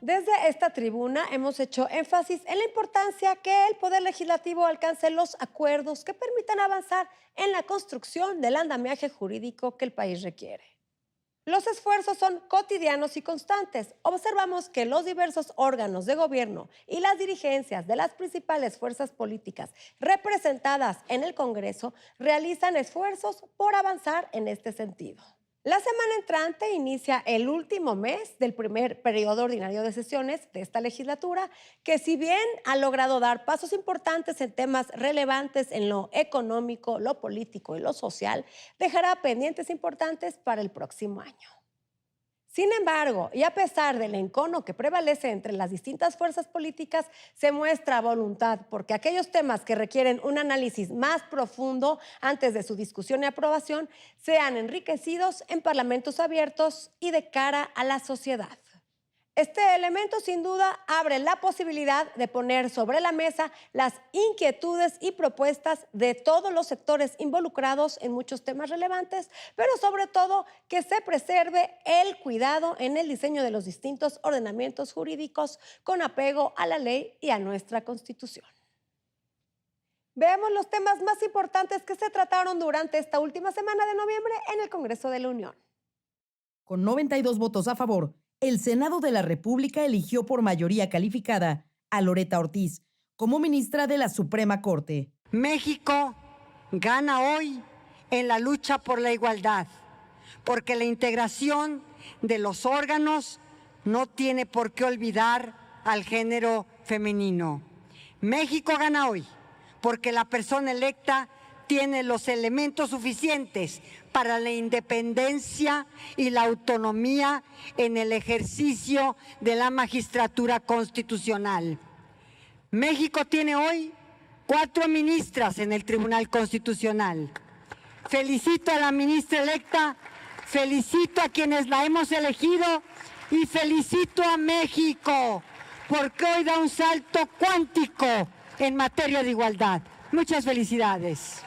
Desde esta tribuna hemos hecho énfasis en la importancia que el Poder Legislativo alcance los acuerdos que permitan avanzar en la construcción del andamiaje jurídico que el país requiere. Los esfuerzos son cotidianos y constantes. Observamos que los diversos órganos de gobierno y las dirigencias de las principales fuerzas políticas representadas en el Congreso realizan esfuerzos por avanzar en este sentido. La semana entrante inicia el último mes del primer periodo ordinario de sesiones de esta legislatura, que si bien ha logrado dar pasos importantes en temas relevantes en lo económico, lo político y lo social, dejará pendientes importantes para el próximo año. Sin embargo, y a pesar del encono que prevalece entre las distintas fuerzas políticas, se muestra voluntad porque aquellos temas que requieren un análisis más profundo antes de su discusión y aprobación sean enriquecidos en parlamentos abiertos y de cara a la sociedad. Este elemento sin duda abre la posibilidad de poner sobre la mesa las inquietudes y propuestas de todos los sectores involucrados en muchos temas relevantes, pero sobre todo que se preserve el cuidado en el diseño de los distintos ordenamientos jurídicos con apego a la ley y a nuestra Constitución. Veamos los temas más importantes que se trataron durante esta última semana de noviembre en el Congreso de la Unión. Con 92 votos a favor, el Senado de la República eligió por mayoría calificada a Loretta Ortiz como ministra de la Suprema Corte. México gana hoy en la lucha por la igualdad, porque la integración de los órganos no tiene por qué olvidar al género femenino. México gana hoy porque la persona electa tiene los elementos suficientes para la independencia y la autonomía en el ejercicio de la magistratura constitucional. México tiene hoy 4 ministras en el Tribunal Constitucional. Felicito a la ministra electa, felicito a quienes la hemos elegido y felicito a México porque hoy da un salto cuántico en materia de igualdad. Muchas felicidades.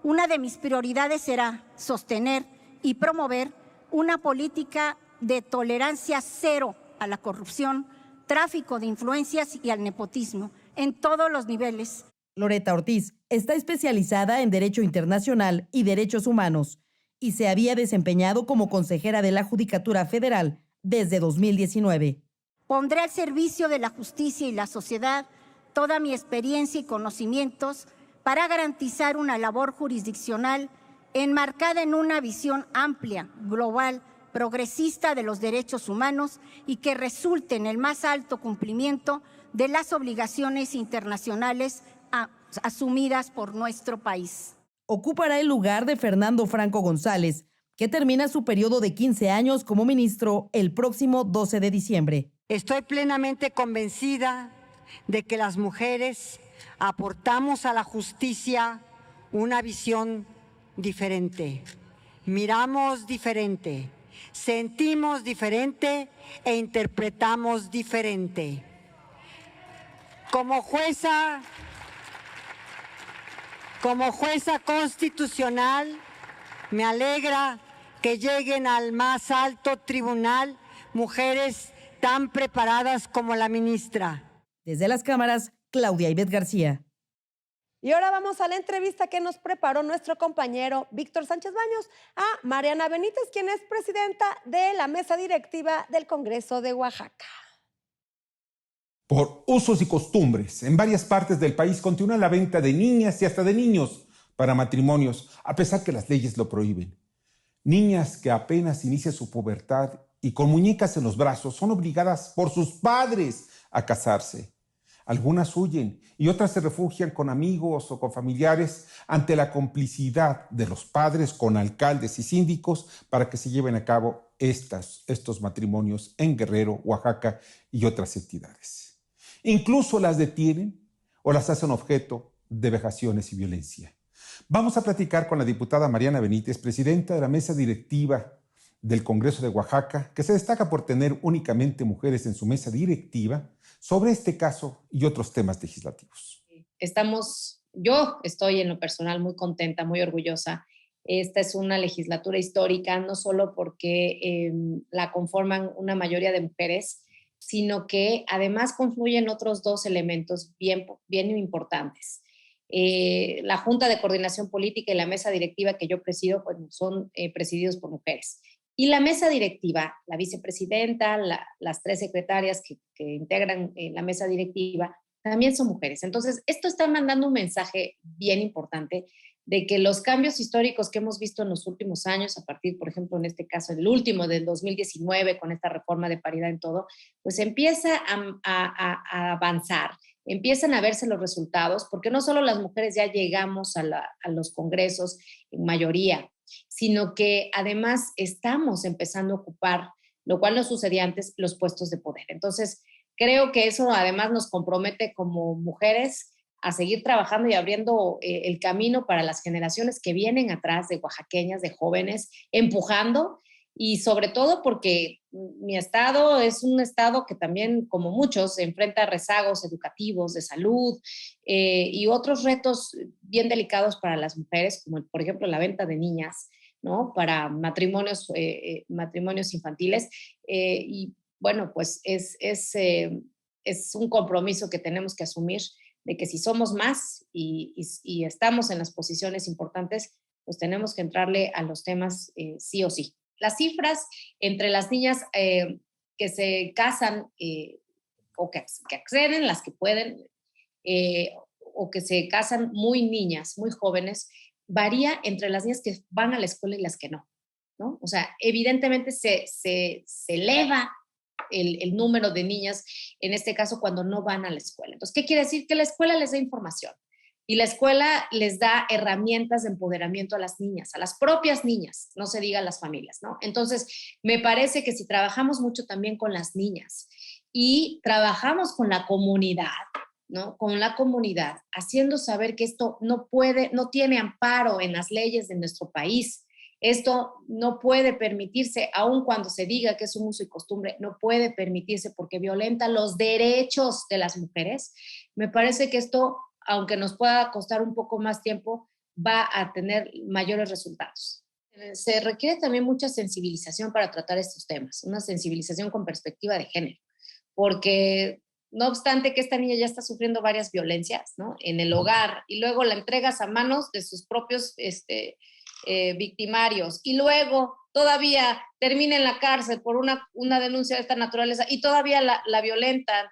Una de mis prioridades será sostener y promover una política de tolerancia cero a la corrupción, tráfico de influencias y al nepotismo en todos los niveles. Loretta Ortiz está especializada en Derecho Internacional y Derechos Humanos y se había desempeñado como consejera de la Judicatura Federal desde 2019. Pondré al servicio de la justicia y la sociedad toda mi experiencia y conocimientos para garantizar una labor jurisdiccional enmarcada en una visión amplia, global, progresista de los derechos humanos y que resulte en el más alto cumplimiento de las obligaciones internacionales asumidas por nuestro país. Ocupará el lugar de Fernando Franco González, que termina su periodo de 15 años como ministro el próximo 12 de diciembre. Estoy plenamente convencida de que las mujeres aportamos a la justicia una visión diferente. Miramos diferente, sentimos diferente e interpretamos diferente. Como jueza constitucional, me alegra que lleguen al más alto tribunal mujeres tan preparadas como la ministra. Desde las cámaras, Claudia Ivette García. Y ahora vamos a la entrevista que nos preparó nuestro compañero Víctor Sánchez Baños a Mariana Benítez, quien es presidenta de la mesa directiva del Congreso de Oaxaca. Por usos y costumbres, en varias partes del país continúa la venta de niñas y hasta de niños para matrimonios, a pesar que las leyes lo prohíben. Niñas que apenas inician su pubertad y con muñecas en los brazos son obligadas por sus padres a casarse. Algunas huyen y otras se refugian con amigos o con familiares ante la complicidad de los padres con alcaldes y síndicos para que se lleven a cabo estos matrimonios en Guerrero, Oaxaca y otras entidades. Incluso las detienen o las hacen objeto de vejaciones y violencia. Vamos a platicar con la diputada Mariana Benítez, presidenta de la mesa directiva del Congreso de Oaxaca, que se destaca por tener únicamente mujeres en su mesa directiva, sobre este caso y otros temas legislativos. Yo estoy en lo personal muy contenta, muy orgullosa Esta es una legislatura histórica, no solo porque la conforman una mayoría de mujeres, sino que además confluyen otros dos elementos bien importantes. La Junta de Coordinación Política y la mesa directiva que yo presido pues, son presididos por mujeres. Y la mesa directiva, la vicepresidenta, las tres secretarias que integran la mesa directiva, también son mujeres. Entonces, esto está mandando un mensaje bien importante de que los cambios históricos que hemos visto en los últimos años, a partir, por ejemplo, en este caso, el último del 2019, con esta reforma de paridad en todo, pues empieza a avanzar, empiezan a verse los resultados, porque no solo las mujeres ya llegamos a los congresos en mayoría, sino que además estamos empezando a ocupar, lo cual no sucedía antes, los puestos de poder. Entonces, creo que eso además nos compromete como mujeres a seguir trabajando y abriendo el camino para las generaciones que vienen atrás de oaxaqueñas, de jóvenes, empujando y sobre todo porque mi estado es un estado que también, como muchos, se enfrenta a rezagos educativos, de salud y otros retos bien delicados para las mujeres, como por ejemplo la venta de niñas, ¿no? Para matrimonios infantiles y bueno, pues es un compromiso que tenemos que asumir de que si somos más y estamos en las posiciones importantes, pues tenemos que entrarle a los temas sí o sí. Las cifras entre las niñas que se casan o que acceden, las que pueden, o que se casan muy niñas, muy jóvenes, varía entre las niñas que van a la escuela y las que no, ¿no? O sea, evidentemente se eleva el número de niñas, en este caso, cuando no van a la escuela. Entonces, ¿qué quiere decir? Que la escuela les da información y la escuela les da herramientas de empoderamiento a las niñas, a las propias niñas, no se diga a las familias, ¿no? Entonces, me parece que si trabajamos mucho también con las niñas y trabajamos con la comunidad, ¿no? Con la comunidad, haciendo saber que esto no tiene amparo en las leyes de nuestro país. Esto no puede permitirse, aun cuando se diga que es un uso y costumbre, no puede permitirse porque violenta los derechos de las mujeres. Me parece que esto, aunque nos pueda costar un poco más tiempo, va a tener mayores resultados. Se requiere también mucha sensibilización para tratar estos temas, una sensibilización con perspectiva de género, porque no obstante que esta niña ya está sufriendo varias violencias, ¿no? En el hogar y luego la entregas a manos de sus propios victimarios y luego todavía termina en la cárcel por una denuncia de esta naturaleza y todavía la violentan,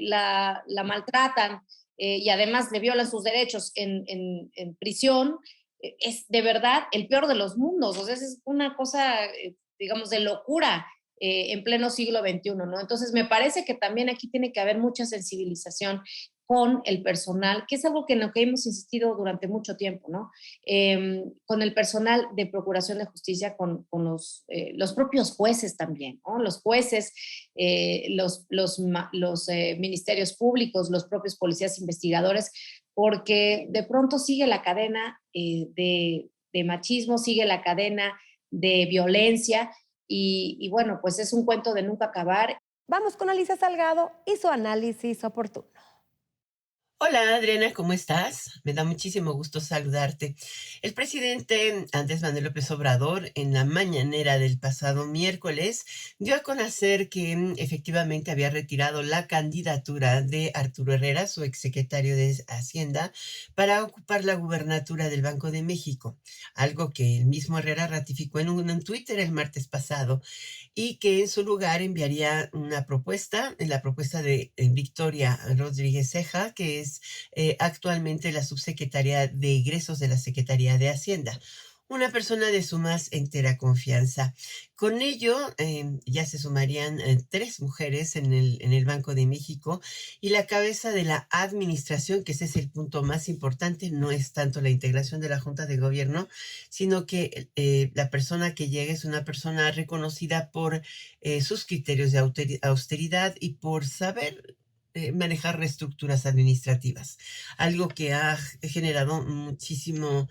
la maltratan y además le violan sus derechos en prisión, es de verdad el peor de los mundos. O sea, es una cosa, digamos, de locura en pleno siglo XXI, ¿no? Entonces, me parece que también aquí tiene que haber mucha sensibilización con el personal, que es algo que en lo que hemos insistido durante mucho tiempo, ¿no? Con el personal de Procuración de Justicia, con los propios jueces también, ¿no? Los jueces, los ministerios públicos, los propios policías investigadores, porque de pronto sigue la cadena de machismo, sigue la cadena de violencia y bueno, pues es un cuento de nunca acabar. Vamos con Alicia Salgado y su análisis oportuno. Hola Adriana, ¿cómo estás? Me da muchísimo gusto saludarte. El presidente Andrés Manuel López Obrador, en la mañanera del pasado miércoles, dio a conocer que efectivamente había retirado la candidatura de Arturo Herrera, su exsecretario de Hacienda, para ocupar la gubernatura del Banco de México, algo que el mismo Herrera ratificó en un Twitter el martes pasado, y que en su lugar enviaría una propuesta, la propuesta de Victoria Rodríguez Ceja, que es actualmente la subsecretaria de egresos de la Secretaría de Hacienda, una persona de su más entera confianza. Con ello, ya se sumarían 3 mujeres en el Banco de México y la cabeza de la administración, que ese es el punto más importante, no es tanto la integración de la Junta de Gobierno, sino que la persona que llega es una persona reconocida por sus criterios de austeridad y por saber manejar reestructuras administrativas, algo que ha generado muchísimo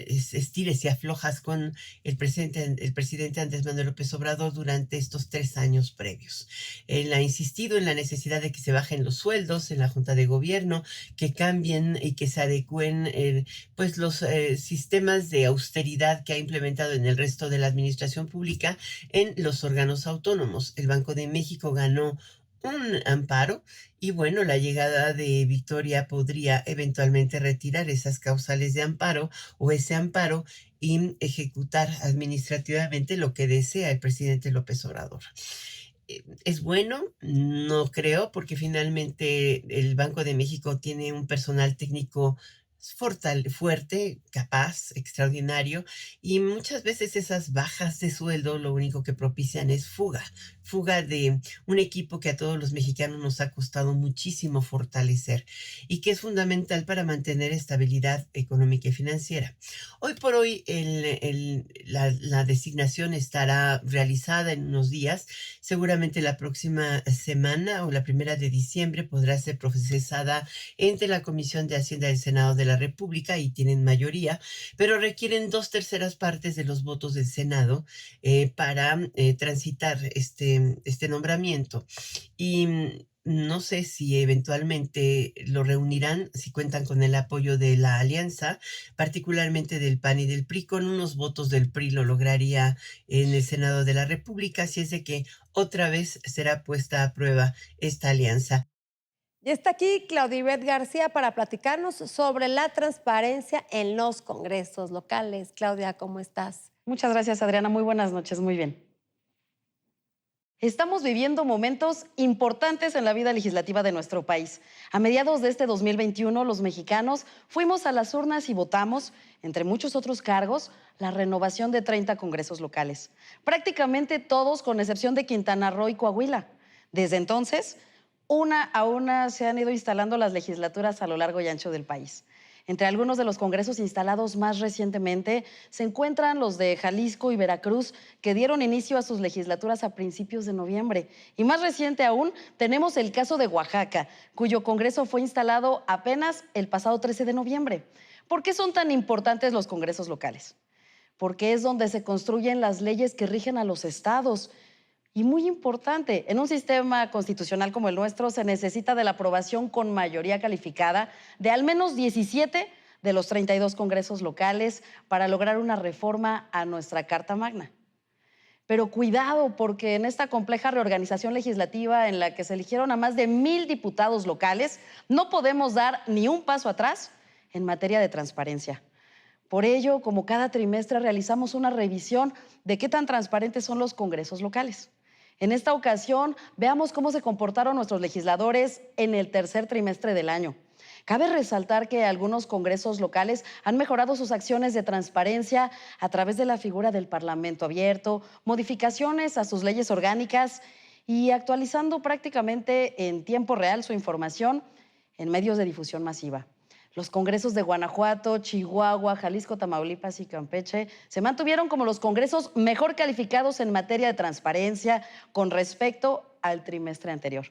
estires y aflojas con el presidente Andrés Manuel López Obrador durante estos 3 años previos. Él ha insistido en la necesidad de que se bajen los sueldos en la Junta de Gobierno, que cambien y que se adecúen pues los sistemas de austeridad que ha implementado en el resto de la administración pública en los órganos autónomos. El Banco de México ganó un amparo y bueno, la llegada de Victoria podría eventualmente retirar esas causales de amparo o ese amparo y ejecutar administrativamente lo que desea el presidente López Obrador. ¿Es bueno? No creo, porque finalmente el Banco de México tiene un personal técnico fuerte, capaz, extraordinario, y muchas veces esas bajas de sueldo lo único que propician es fuga de un equipo que a todos los mexicanos nos ha costado muchísimo fortalecer y que es fundamental para mantener estabilidad económica y financiera. Hoy por hoy la designación estará realizada en unos días. Seguramente la próxima semana o la 1 de diciembre podrá ser procesada entre la Comisión de Hacienda del Senado de la República y tienen mayoría, pero requieren 2/3 partes de los votos del Senado para transitar este nombramiento. Y no sé si eventualmente lo reunirán, si cuentan con el apoyo de la alianza, particularmente del PAN y del PRI. Con unos votos del PRI lo lograría en el Senado de la República, así es de que otra vez será puesta a prueba esta alianza. Ya está aquí Claudibet García para platicarnos sobre la transparencia en los congresos locales. Claudia, ¿cómo estás? Muchas gracias, Adriana. Muy buenas noches. Muy bien. Estamos viviendo momentos importantes en la vida legislativa de nuestro país. A mediados de este 2021, los mexicanos fuimos a las urnas y votamos, entre muchos otros cargos, la renovación de 30 congresos locales. Prácticamente todos, con excepción de Quintana Roo y Coahuila. Desde entonces, una a una se han ido instalando las legislaturas a lo largo y ancho del país. Entre algunos de los congresos instalados más recientemente se encuentran los de Jalisco y Veracruz, que dieron inicio a sus legislaturas a principios de noviembre. Y más reciente aún, tenemos el caso de Oaxaca, cuyo congreso fue instalado apenas el pasado 13 de noviembre. ¿Por qué son tan importantes los congresos locales? Porque es donde se construyen las leyes que rigen a los estados. Y muy importante, en un sistema constitucional como el nuestro se necesita de la aprobación con mayoría calificada de al menos 17 de los 32 congresos locales para lograr una reforma a nuestra Carta Magna. Pero cuidado, porque en esta compleja reorganización legislativa en la que se eligieron a más de 1,000 diputados locales, no podemos dar ni un paso atrás en materia de transparencia. Por ello, como cada trimestre, realizamos una revisión de qué tan transparentes son los congresos locales. En esta ocasión, veamos cómo se comportaron nuestros legisladores en el tercer trimestre del año. Cabe resaltar que algunos congresos locales han mejorado sus acciones de transparencia a través de la figura del Parlamento abierto, modificaciones a sus leyes orgánicas y actualizando prácticamente en tiempo real su información en medios de difusión masiva. Los congresos de Guanajuato, Chihuahua, Jalisco, Tamaulipas y Campeche se mantuvieron como los congresos mejor calificados en materia de transparencia con respecto al trimestre anterior.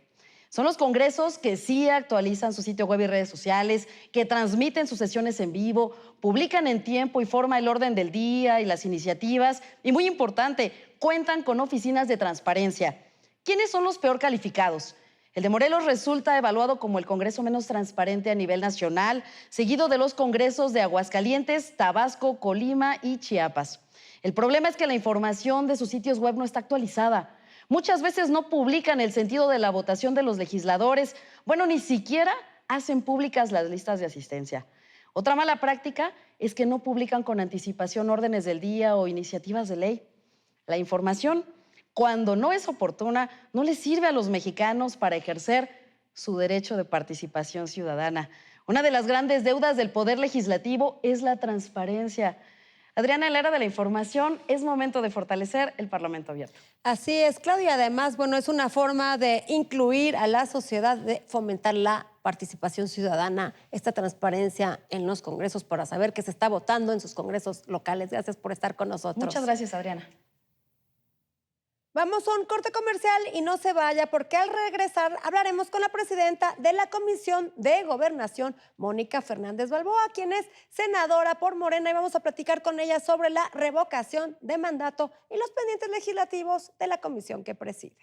Son los congresos que sí actualizan su sitio web y redes sociales, que transmiten sus sesiones en vivo, publican en tiempo y forma el orden del día y las iniciativas y, muy importante, cuentan con oficinas de transparencia. ¿Quiénes son los peor calificados? El de Morelos resulta evaluado como el congreso menos transparente a nivel nacional, seguido de los congresos de Aguascalientes, Tabasco, Colima y Chiapas. El problema es que la información de sus sitios web no está actualizada. Muchas veces no publican el sentido de la votación de los legisladores. Bueno, ni siquiera hacen públicas las listas de asistencia. Otra mala práctica es que no publican con anticipación órdenes del día o iniciativas de ley. La información, cuando no es oportuna, no les sirve a los mexicanos para ejercer su derecho de participación ciudadana. Una de las grandes deudas del Poder Legislativo es la transparencia. Adriana, en la era de la información, es momento de fortalecer el Parlamento abierto. Así es, Claudia. Además, bueno, es una forma de incluir a la sociedad, de fomentar la participación ciudadana, esta transparencia en los congresos para saber qué se está votando en sus congresos locales. Gracias por estar con nosotros. Muchas gracias, Adriana. Vamos a un corte comercial y no se vaya porque al regresar hablaremos con la presidenta de la Comisión de Gobernación, Mónica Fernández Balboa, quien es senadora por Morena, y vamos a platicar con ella sobre la revocación de mandato y los pendientes legislativos de la comisión que preside.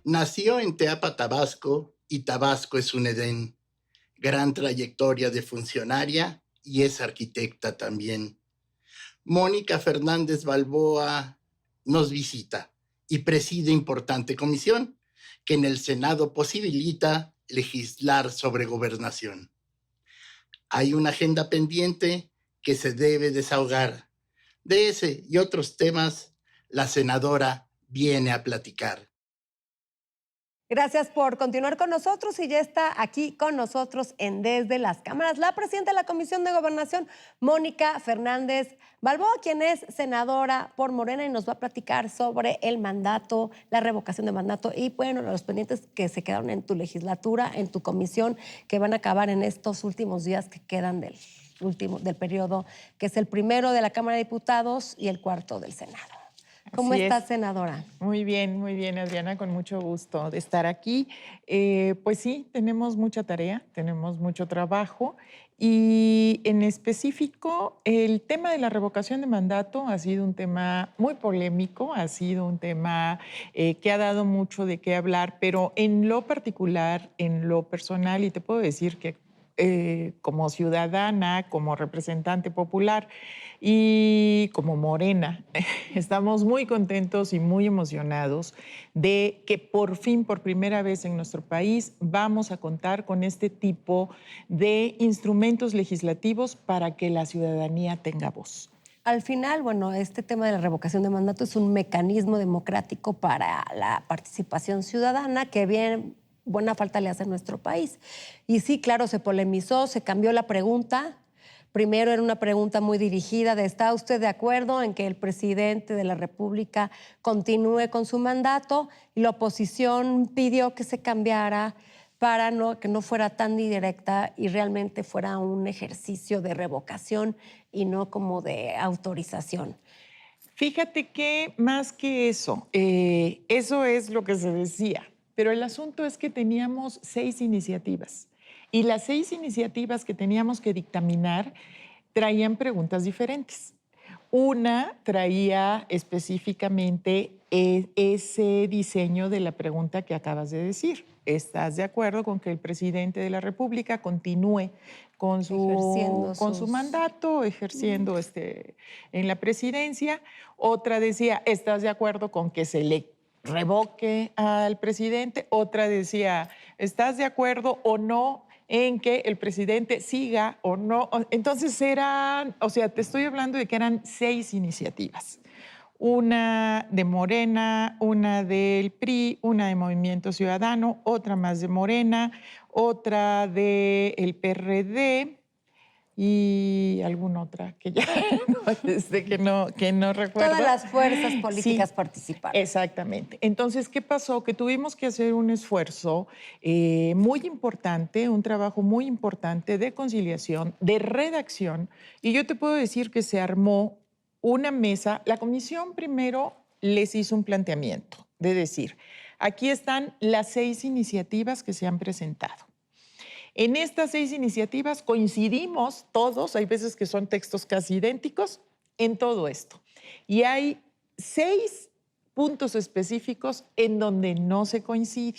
Nació en Teapa, Tabasco, y Tabasco es un Edén. Gran trayectoria de funcionaria y es arquitecta también. Mónica Fernández Balboa nos visita y preside importante comisión que en el Senado posibilita legislar sobre gobernación. Hay una agenda pendiente que se debe desahogar. De ese y otros temas, la senadora viene a platicar. Gracias por continuar con nosotros y ya está aquí con nosotros en Desde las Cámaras la presidenta de la Comisión de Gobernación, Mónica Fernández Balboa, quien es senadora por Morena y nos va a platicar sobre el mandato, la revocación de mandato y, bueno, los pendientes que se quedaron en tu legislatura, en tu comisión, que van a acabar en estos últimos días que quedan del periodo, que es el primero de la Cámara de Diputados y el cuarto del Senado. ¿Cómo estás, senadora? Muy bien, Adriana, con mucho gusto de estar aquí. Pues sí, tenemos mucha tarea, tenemos mucho trabajo y en específico el tema de la revocación de mandato ha sido un tema muy polémico, ha sido un tema que ha dado mucho de qué hablar, pero en lo particular, en lo personal, y te puedo decir que como ciudadana, como representante popular y como Morena, estamos muy contentos y muy emocionados de que por fin, por primera vez en nuestro país, vamos a contar con este tipo de instrumentos legislativos para que la ciudadanía tenga voz. Al final, bueno, este tema de la revocación de mandato es un mecanismo democrático para la participación ciudadana que bien buena falta le hace a nuestro país. Y sí, claro, se polemizó, se cambió la pregunta. Primero era una pregunta muy dirigida de ¿está usted de acuerdo en que el presidente de la República continúe con su mandato? Y la oposición pidió que se cambiara para que no fuera tan directa y realmente fuera un ejercicio de revocación y no como de autorización. Fíjate que más que eso es lo que se decía. Pero el asunto es que teníamos 6 iniciativas y las 6 iniciativas que teníamos que dictaminar traían preguntas diferentes. Una traía específicamente ese diseño de la pregunta que acabas de decir. ¿Estás de acuerdo con que el presidente de la República continúe con su mandato, ejerciendo en la presidencia? Otra decía, ¿estás de acuerdo con que se le revoque al presidente? Otra decía, ¿estás de acuerdo o no en que el presidente siga o no? Entonces te estoy hablando de que eran 6 iniciativas. Una de Morena, una del PRI, una de Movimiento Ciudadano, otra más de Morena, otra del PRD, y alguna otra que ya que no recuerdo. Todas las fuerzas políticas participaron. Exactamente. Entonces, ¿qué pasó? Que tuvimos que hacer un esfuerzo muy importante, un trabajo muy importante de conciliación, de redacción, y yo te puedo decir que se armó una mesa. La comisión primero les hizo un planteamiento de decir, aquí están las 6 iniciativas que se han presentado. En estas 6 iniciativas coincidimos todos, hay veces que son textos casi idénticos, en todo esto. Y hay 6 puntos específicos en donde no se coincide.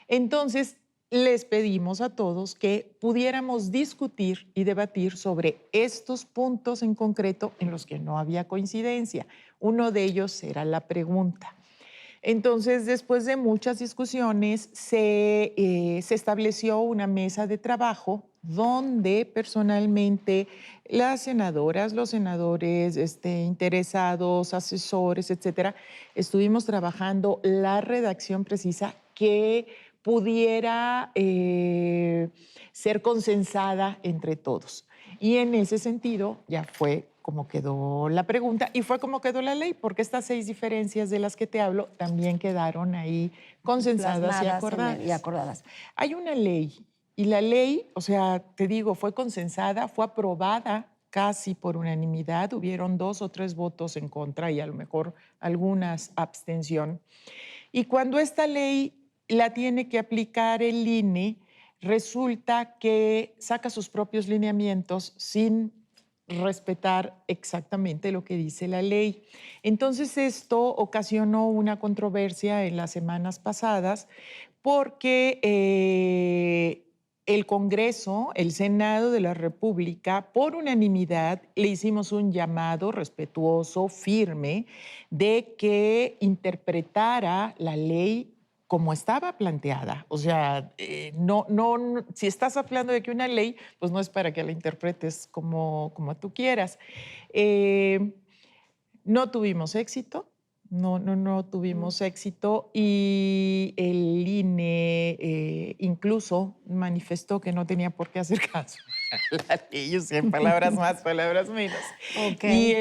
Entonces, les pedimos a todos que pudiéramos discutir y debatir sobre estos puntos en concreto en los que no había coincidencia. Uno de ellos era la pregunta. Entonces, después de muchas discusiones, se estableció una mesa de trabajo donde personalmente las senadoras, los senadores interesados, asesores, etcétera, estuvimos trabajando la redacción precisa que pudiera ser consensada entre todos. Y en ese sentido ya fue como quedó la pregunta y fue como quedó la ley, porque estas 6 diferencias de las que te hablo también quedaron ahí consensadas y acordadas. Hay una ley y la ley, o sea, te digo, fue consensada, fue aprobada casi por unanimidad, hubieron 2 o 3 votos en contra y a lo mejor algunas abstención. Y cuando esta ley la tiene que aplicar el INE, resulta que saca sus propios lineamientos sin respetar exactamente lo que dice la ley. Entonces esto ocasionó una controversia en las semanas pasadas porque el Congreso, el Senado de la República, por unanimidad le hicimos un llamado respetuoso, firme, de que interpretara la ley como estaba planteada. O sea, no, si estás hablando de que una ley, pues no es para que la interpretes como tú quieras. No tuvimos éxito. No tuvimos éxito y el INE incluso manifestó que no tenía por qué hacer caso a la ley, o sea, palabras más, palabras menos. Okay. Y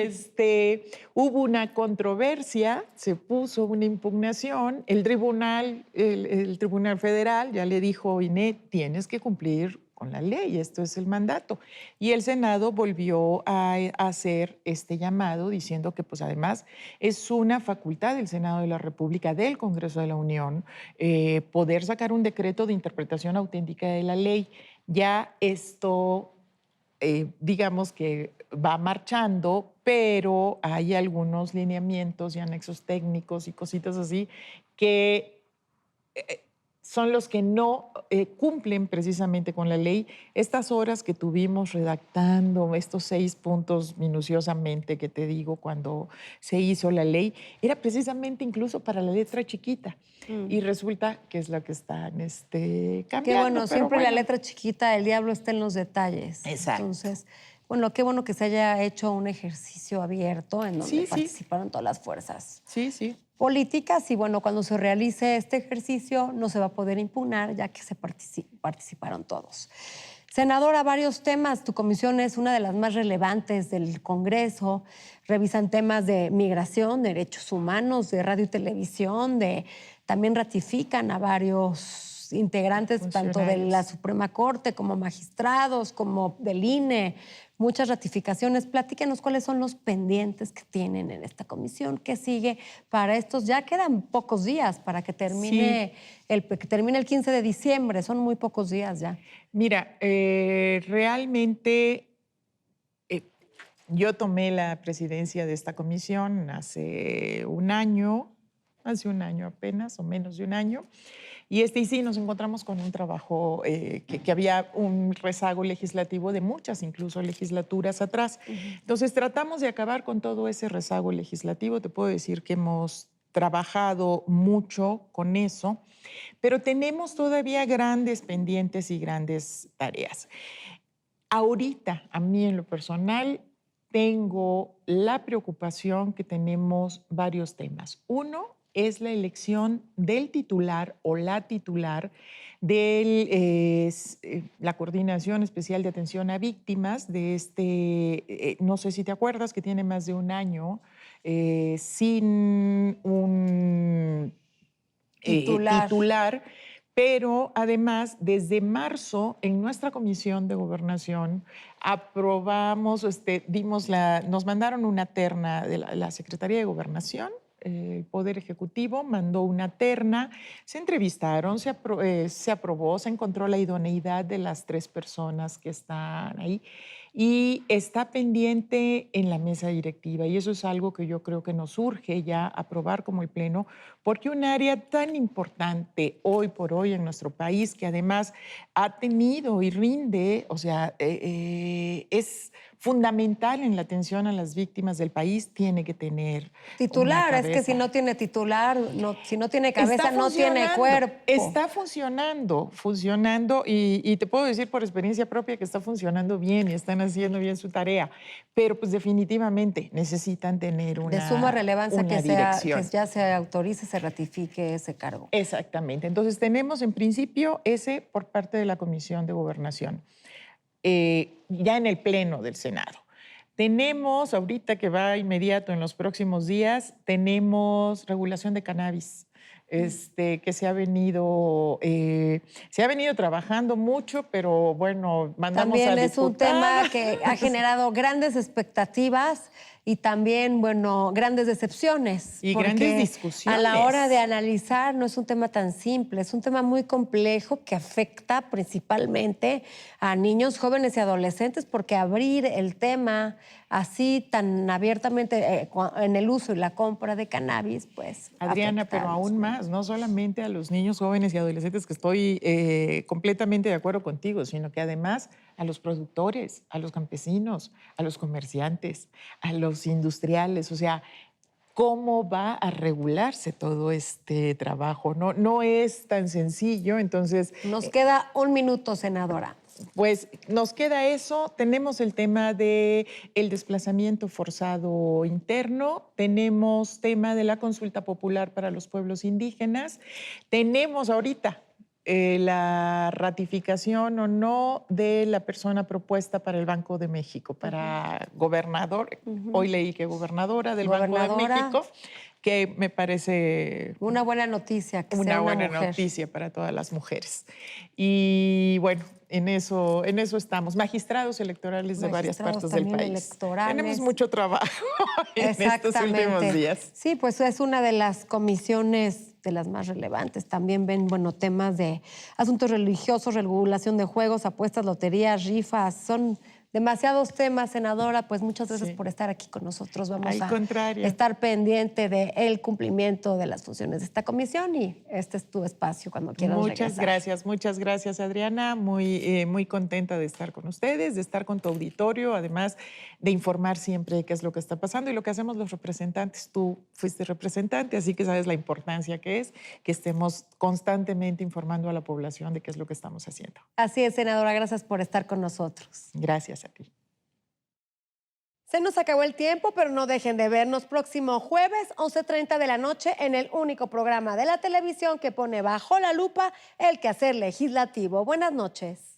hubo una controversia, se puso una impugnación, el Tribunal Federal ya le dijo, INE, tienes que cumplir con la ley, esto es el mandato. Y el Senado volvió a hacer este llamado diciendo que pues además es una facultad del Senado de la República, del Congreso de la Unión, poder sacar un decreto de interpretación auténtica de la ley. Ya esto, digamos que va marchando, pero hay algunos lineamientos y anexos técnicos y cositas así que son los que no cumplen precisamente con la ley. Estas horas que tuvimos redactando estos 6 puntos minuciosamente que te digo cuando se hizo la ley, era precisamente incluso para la letra chiquita. Y resulta que es la que están cambiando. Qué bueno, siempre bueno. la letra chiquita, el diablo está en los detalles. Exacto. Entonces, bueno, qué bueno que se haya hecho un ejercicio abierto en donde participaron todas las fuerzas. Sí. Políticas y bueno, cuando se realice este ejercicio no se va a poder impugnar ya que se participaron todos. Senadora, varios temas. Tu comisión es una de las más relevantes del Congreso. Revisan temas de migración, derechos humanos, de radio y televisión, también ratifican a varios integrantes tanto de la Suprema Corte como magistrados, como del INE, muchas ratificaciones. Platíquenos cuáles son los pendientes que tienen en esta comisión, qué sigue para estos. Ya quedan pocos días para que termine, que termine el 15 de diciembre, son muy pocos días ya. Mira, realmente yo tomé la presidencia de esta comisión hace un año apenas, o menos de un año. Y sí, nos encontramos con un trabajo que había un rezago legislativo de muchas, incluso legislaturas atrás. Entonces, tratamos de acabar con todo ese rezago legislativo. Te puedo decir que hemos trabajado mucho con eso, pero tenemos todavía grandes pendientes y grandes tareas. Ahorita, a mí en lo personal, tengo la preocupación que tenemos varios temas. Uno es la elección del titular o la titular de la Coordinación Especial de Atención a Víctimas de no sé si te acuerdas, que tiene más de un año sin un titular, pero además desde marzo en nuestra Comisión de Gobernación aprobamos, nos mandaron una terna de la Secretaría de Gobernación. El Poder Ejecutivo mandó una terna, se entrevistaron, se aprobó, se encontró la idoneidad de las 3 personas que están ahí y está pendiente en la mesa directiva. Y eso es algo que yo creo que nos urge ya aprobar como el Pleno, porque un área tan importante hoy por hoy en nuestro país, que además ha tenido y rinde, o sea, es fundamental en la atención a las víctimas del país, tiene que tener titular. Es que si no tiene titular, si no tiene cabeza, no tiene cuerpo. Está funcionando y te puedo decir por experiencia propia que está funcionando bien y están haciendo bien su tarea, pero pues definitivamente necesitan tener una de suma relevancia que ya se autorice, se ratifique ese cargo. Exactamente. Entonces tenemos en principio ese por parte de la Comisión de Gobernación. Ya en el Pleno del Senado. Tenemos, ahorita que va inmediato en los próximos días, tenemos regulación de cannabis. Que se ha venido trabajando mucho, pero bueno, mandamos También a es un tema diputada. que ha generado grandes expectativas y también, bueno, grandes decepciones. Y porque grandes a discusiones. la hora de analizar no es un tema tan simple, es un tema muy complejo que afecta principalmente a niños, jóvenes y adolescentes, porque abrir el tema así tan abiertamente en el uso y la compra de cannabis, pues Adriana, afecta pero a los aún más, no solamente a los niños, jóvenes y adolescentes, que estoy completamente de acuerdo contigo, sino que además a los productores, a los campesinos, a los comerciantes, a los industriales, o sea, ¿cómo va a regularse todo este trabajo? No es tan sencillo, entonces... Nos queda un minuto, senadora. Pues nos queda eso, tenemos el tema del desplazamiento forzado interno, tenemos tema de la consulta popular para los pueblos indígenas, tenemos ahorita la ratificación o no de la persona propuesta para el Banco de México, para gobernador, hoy leí que gobernadora del Banco de México, que me parece... Una buena noticia. Que una sea buena mujer. noticia para todas las mujeres. Y bueno, en eso estamos. Magistrados electorales de varias partes del país. Electorales. Tenemos mucho trabajo en estos últimos días. Sí, pues es una de las comisiones de las más relevantes. También ven, bueno, temas de asuntos religiosos, regulación de juegos, apuestas, loterías, rifas. Son demasiados temas, senadora. Pues muchas gracias por estar aquí con nosotros. Vamos a estar pendiente del cumplimiento de las funciones de esta comisión y este es tu espacio cuando quieras regresar. Muchas gracias, Adriana. Muy contenta de estar con ustedes, de estar con tu auditorio, además de informar siempre qué es lo que está pasando y lo que hacemos los representantes. Tú fuiste representante, así que sabes la importancia que es que estemos constantemente informando a la población de qué es lo que estamos haciendo. Así es, senadora. Gracias por estar con nosotros. Gracias a ti. Se nos acabó el tiempo, pero no dejen de vernos próximo jueves, 11:30 de la noche, en el único programa de la televisión que pone bajo la lupa el quehacer legislativo. Buenas noches.